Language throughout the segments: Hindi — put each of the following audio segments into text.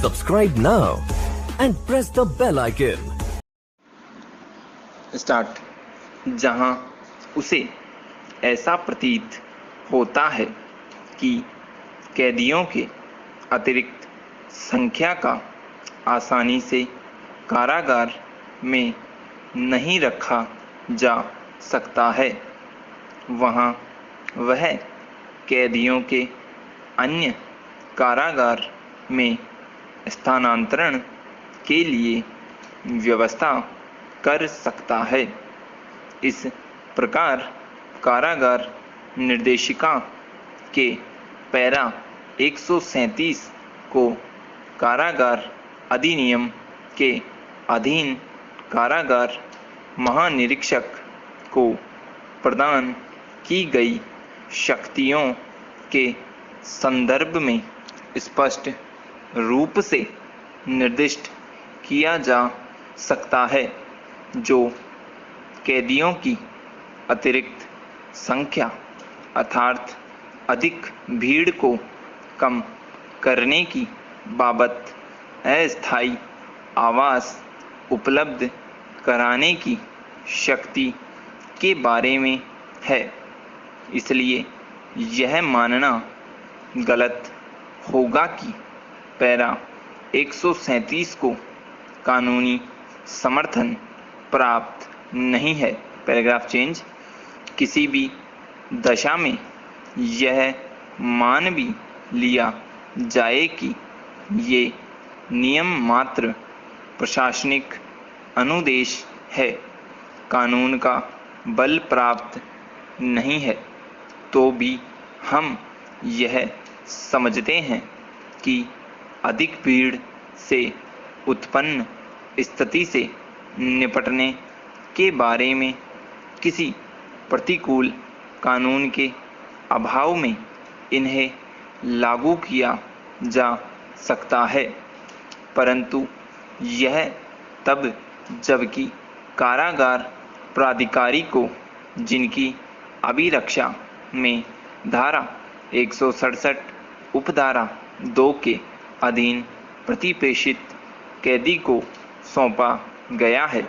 Subscribe now and press the bell icon. Start. जहां उसे ऐसा प्रतीत होता है कि कैदियों के अतिरिक्त संख्या का आसानी से कारागार में नहीं रखा जा सकता है, वहां वह कैदियों के अन्य कारागार में स्थानांतरण के लिए व्यवस्था कर सकता है। इस प्रकार कारागार निर्देशिका के पैरा 137 को कारागार अधिनियम के अधीन कारागार महानिरीक्षक को प्रदान की गई शक्तियों के संदर्भ में स्पष्ट रूप से निर्दिष्ट किया जा सकता है, जो कैदियों की अतिरिक्त संख्या अर्थात अधिक भीड़ को कम करने की बाबत अस्थायी आवास उपलब्ध कराने की शक्ति के बारे में है। इसलिए यह मानना गलत होगा कि पैरा 137 को कानूनी समर्थन प्राप्त नहीं है। Paragraph change. किसी भी दशा में यह मान भी लिया जाए कि ये नियम मात्र प्रशासनिक अनुदेश है, कानून का बल प्राप्त नहीं है, तो भी हम यह समझते हैं कि अधिक भीड़ से उत्पन्न स्थिति से निपटने के बारे में किसी प्रतिकूल कानून के अभाव में इन्हें लागू किया जा सकता है, परंतु यह तब जबकि कारागार प्राधिकारी को जिनकी अभिरक्षा में धारा 167 उपधारा 2 के अधीन प्रतिप्रेषित कैदी को सौंपा गया है,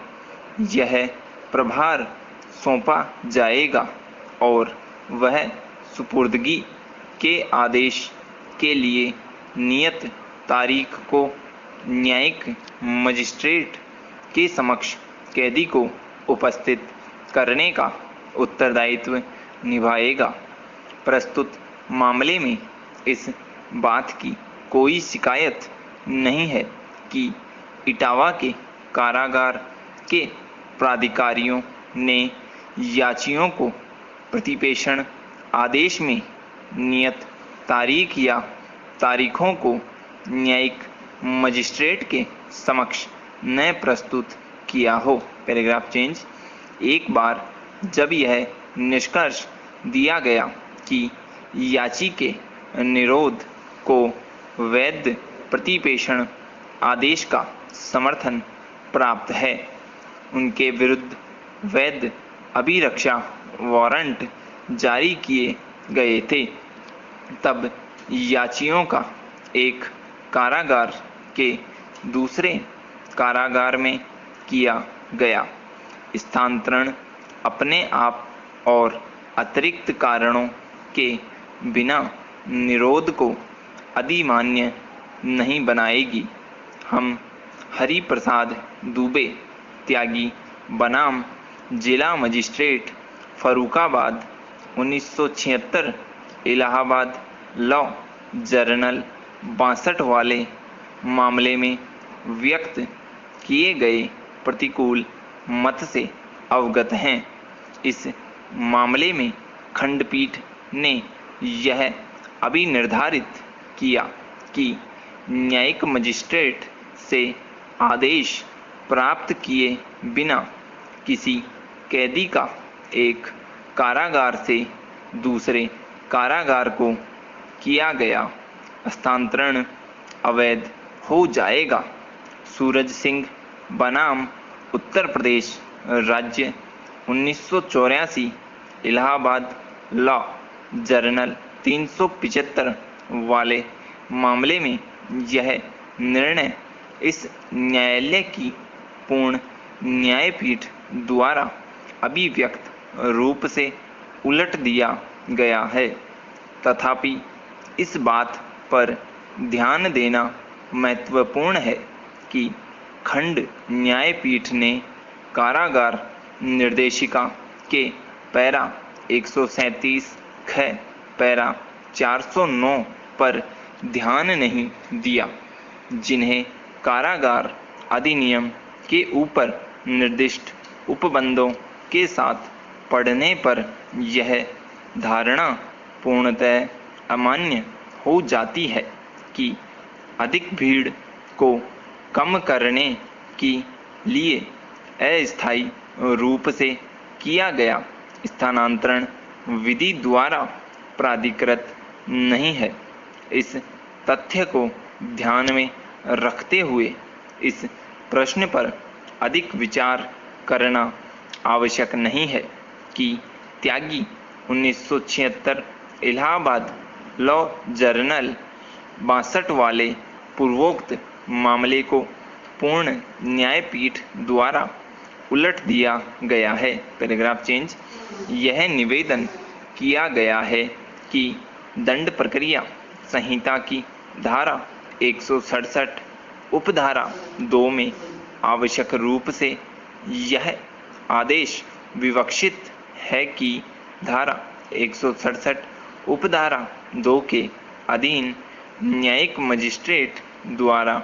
यह प्रभार सौंपा जाएगा और वह सुपुर्दगी के आदेश के लिए नियत तारीख को न्यायिक मजिस्ट्रेट के समक्ष कैदी को उपस्थित करने का उत्तरदायित्व निभाएगा। प्रस्तुत मामले में इस बात की कोई शिकायत नहीं है कि इटावा के कारागार के प्राधिकारियों ने याचियों को प्रतिप्रेषण आदेश में नियत तारीख या तारीखों को न्यायिक मजिस्ट्रेट के समक्ष न प्रस्तुत किया हो। Paragraph change. एक बार जब यह निष्कर्ष दिया गया कि याची के निरोध को वैध प्रतिप्रेषण आदेश का समर्थन प्राप्त है, उनके विरुद्ध वैध अभिरक्षा वारंट जारी किए गए थे, तब याचियों का एक कारागार के दूसरे कारागार में किया गया स्थानांतरण अपने आप और अतिरिक्त कारणों के बिना निरोध को अधिमान्य नहीं बनाएगी। हम हरि प्रसाद दुबे त्यागी बनाम जिला magistrate Farrukhabad 1976 Allahabad law journal 62 वाले मामले में व्यक्त किए गए प्रतिकूल मत से अवगत हैं। इस मामले में खंडपीठ ने यह अभी निर्धारित किया कि न्यायिक मजिस्ट्रेट से आदेश प्राप्त किए बिना किसी कैदी का एक कारागार से दूसरे कारागार को किया गया स्थानांतरण अवैध हो जाएगा। सूरज सिंह बनाम उत्तर प्रदेश राज्य 1984 इलाहाबाद लॉ जर्नल 375 वाले मामले में यह निर्णय इस न्यायालय की पूर्ण न्यायपीठ द्वारा अभिव्यक्त रूप से उलट दिया गया है। तथापि इस बात पर ध्यान देना महत्वपूर्ण है कि खंड न्यायपीठ ने कारागार निर्देशिका के पैरा 137 ख पैरा 409 पर ध्यान नहीं दिया, जिन्हें कारागार अधिनियम के ऊपर निर्दिष्ट उपबंधों के साथ पढ़ने पर यह धारणा पूर्णतः अमान्य हो जाती है कि अधिक भीड़ को कम करने के लिए अस्थायी रूप से किया गया स्थानांतरण विधि द्वारा प्राधिकृत नहीं है। इस तथ्य को ध्यान में रखते हुए इस प्रश्न पर अधिक विचार करना आवश्यक नहीं है कि त्यागी 1976 इलाहाबाद लॉ जर्नल 62 वाले पूर्वोक्त मामले को पूर्ण न्यायपीठ द्वारा उलट दिया गया है। Paragraph change. यह निवेदन किया गया है कि दंड प्रक्रिया संहिता की धारा 167 उपधारा 2 में आवश्यक रूप से यह आदेश विवक्षित है कि धारा 167 उपधारा 2 के अधीन न्यायिक मजिस्ट्रेट द्वारा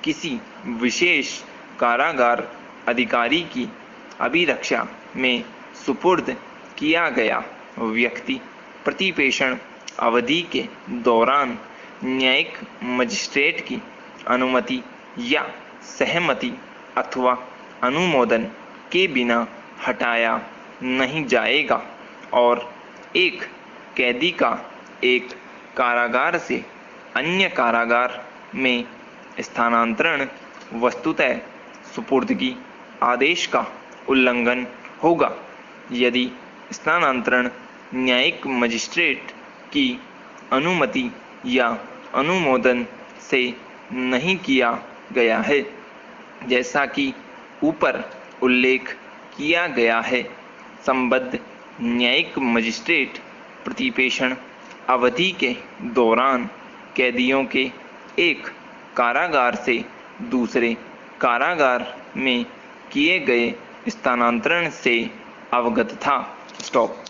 किसी विशेष कारागार अधिकारी की अभिरक्षा में सुपुर्द किया गया व्यक्ति प्रतिपेषण अवधि के दौरान न्यायिक मजिस्ट्रेट की अनुमति या सहमति अथवा अनुमोदन के बिना हटाया नहीं जाएगा और एक कैदी का एक कारागार से अन्य कारागार में स्थानांतरण वस्तुतः सुपुर्दगी आदेश का उल्लंघन होगा यदि स्थानांतरण न्यायिक मजिस्ट्रेट की अनुमति या अनुमोदन से नहीं किया गया है। जैसा कि ऊपर उल्लेख किया गया है, संबद्ध न्यायिक मजिस्ट्रेट प्रतिपेषण अवधि के दौरान कैदियों के एक कारागार से दूसरे कारागार में किए गए स्थानांतरण से अवगत था। Stop.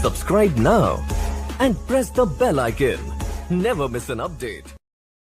Subscribe now and press the bell icon. Never miss an update.